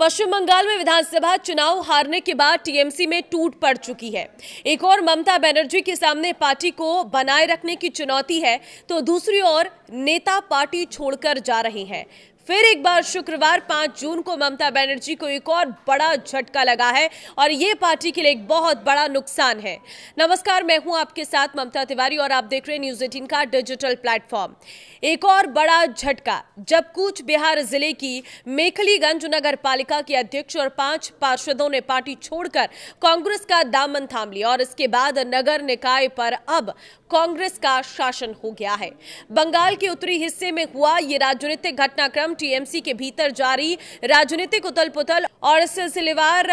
पश्चिम बंगाल में विधानसभा चुनाव हारने के बाद टीएमसी में टूट पड़ चुकी है। एक और ममता बनर्जी के सामने पार्टी को बनाए रखने की चुनौती है, तो दूसरी ओर नेता पार्टी छोड़कर जा रहे हैं। फिर एक बार शुक्रवार 5 जून को ममता बनर्जी को एक और बड़ा झटका लगा है और ये पार्टी के लिए एक बहुत बड़ा नुकसान है। नमस्कार, मैं हूं आपके साथ ममता तिवारी और आप देख रहे हैं न्यूज़ 18 का डिजिटल प्लेटफॉर्म। एक और बड़ा झटका जब कूच बिहार जिले की मेखलीगंज नगर पालिका के अध्यक्ष और 5 पार्षदों ने पार्टी छोड़कर कांग्रेस का दामन थाम लिया और इसके बाद नगर निकाय पर अब कांग्रेस का शासन हो गया है। बंगाल के उत्तरी हिस्से में हुआ ये राजनीतिक घटनाक्रम टीएमसी के भीतर जारी राजनीतिक उथल-पुथल और सिलसिलेवार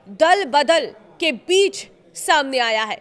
दल बदल के बीच सामने आया है,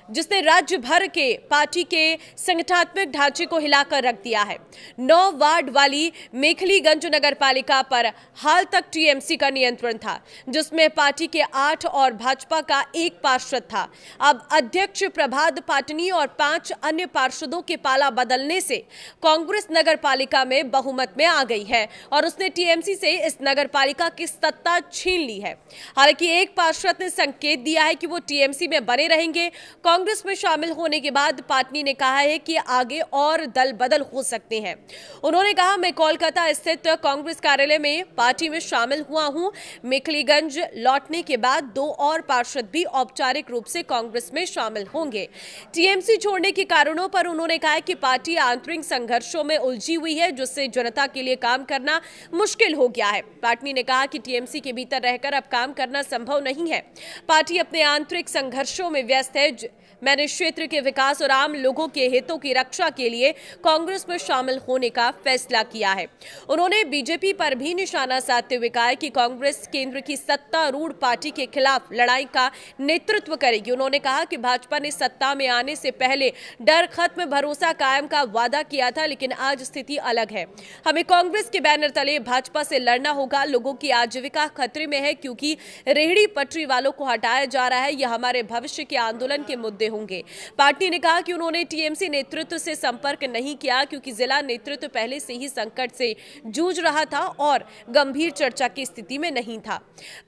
जिसने राज्य भर के पार्टी के संगठनात्मक ढांचे को हिलाकर रख दिया है। 9 वार्ड वाली मेखलीगंज नगर पालिका पर हाल तक टीएमसी का नियंत्रण था, जिसमें पार्टी के 8 और भाजपा का 1 पार्षद था। अब अध्यक्ष प्रभात पाटनी और 5 अन्य पार्षदों के पाला बदलने से कांग्रेस नगर पालिका में बहुमत में आ गई है और उसने टीएमसी से इस नगर पालिका की सत्ता छीन ली है। हालांकि एक पार्षद ने संकेत दिया है कि वो टीएमसी में बने रहेंगे। कांग्रेस में शामिल होने के बाद पार्टी ने कहा है कि आगे और दल बदल हो सकते हैं। उन्होंने कहा, मैं कोलकाता स्थित कांग्रेस कार्यालय में पार्टी में शामिल हुआ हूं। मेखलीगंज लौटने के बाद 2 और पार्षद भी औपचारिक रूप से कांग्रेस में शामिल होंगे। टीएमसी छोड़ने के कारणों पर उन्होंने कहा कि पार्टी आंतरिक संघर्षों में उलझी हुई है, जिससे जनता के लिए काम करना मुश्किल हो गया है। पार्टी ने कहा कि टीएमसी के भीतर रहकर अब काम करना संभव नहीं है। पार्टी अपने आंतरिक संघर्षों में व्यस्त है। मैंने क्षेत्र के विकास और आम लोगों के हितों की रक्षा के लिए कांग्रेस में शामिल होने का फैसला किया है। उन्होंने बीजेपी पर भी निशाना साधते हुए कहा कि कांग्रेस केंद्र की सत्तारूढ़ पार्टी के खिलाफ लड़ाई का नेतृत्व करेगी। उन्होंने कहा कि भाजपा ने सत्ता में आने से पहले डर खत्म, भरोसा कायम का वादा किया था, लेकिन आज स्थिति अलग है। हमें कांग्रेस के बैनर तले भाजपा से लड़ना होगा। लोगों की आजीविका खतरे में है क्योंकि रेहड़ी पटरी वालों को हटाया जा रहा है। यह हमारे भविष्य के आंदोलन के मुद्दे होंगे। पार्टी ने कहा कि उन्होंने टीएमसी नेतृत्व से संपर्क नहीं किया क्योंकि जिला नेतृत्व पहले से ही संकट से जूझ रहा था और गंभीर चर्चा की स्थिति में नहीं था।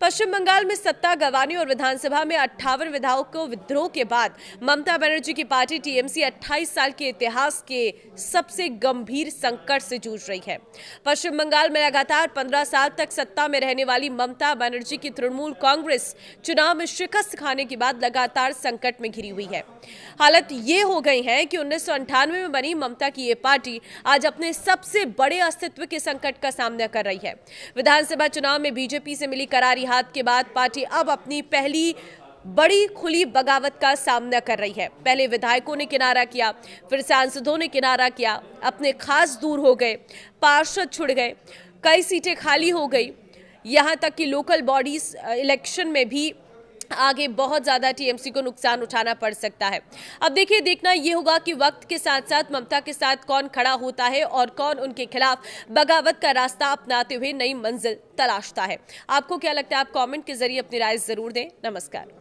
पश्चिम बंगाल में सत्ता गंवाने और विधानसभा में 58 विधायकों विद्रोह के बाद ममता बनर्जी की पार्टी टीएमसी 28 साल के इतिहास के सबसे गंभीर संकट से जूझ रही है। पश्चिम बंगाल में लगातार 15 साल तक सत्ता में रहने वाली ममता बनर्जी की तृणमूल कांग्रेस चुनाव में शिकस्त खाने के बाद लगातार संकट में घिरी हुई है। हालत ये हो गई है कि 1998 में बनी ममता की ये पार्टी आज अपने सबसे बड़े अस्तित्व के संकट का सामना कर रही है। विधानसभा चुनाव में बीजेपी से मिली करारी हाथ के बाद पार्टी अब अपनी पहली बड़ी खुली बगावत का सामना कर रही है। पहले विधायकों ने किनारा किया, फिर सांसदों ने किनारा किया, अपने खास दूर हो गए, पार्षद छुड़ गए, कई सीटें खाली हो गई, यहां तक कि लोकल बॉडीज इलेक्शन में भी आगे बहुत ज्यादा टीएमसी को नुकसान उठाना पड़ सकता है। अब देखिए, देखना यह होगा कि वक्त के साथ साथ ममता के साथ कौन खड़ा होता है और कौन उनके खिलाफ बगावत का रास्ता अपनाते हुए नई मंजिल तलाशता है। आपको क्या लगता है? आप कमेंट के जरिए अपनी राय जरूर दें। नमस्कार।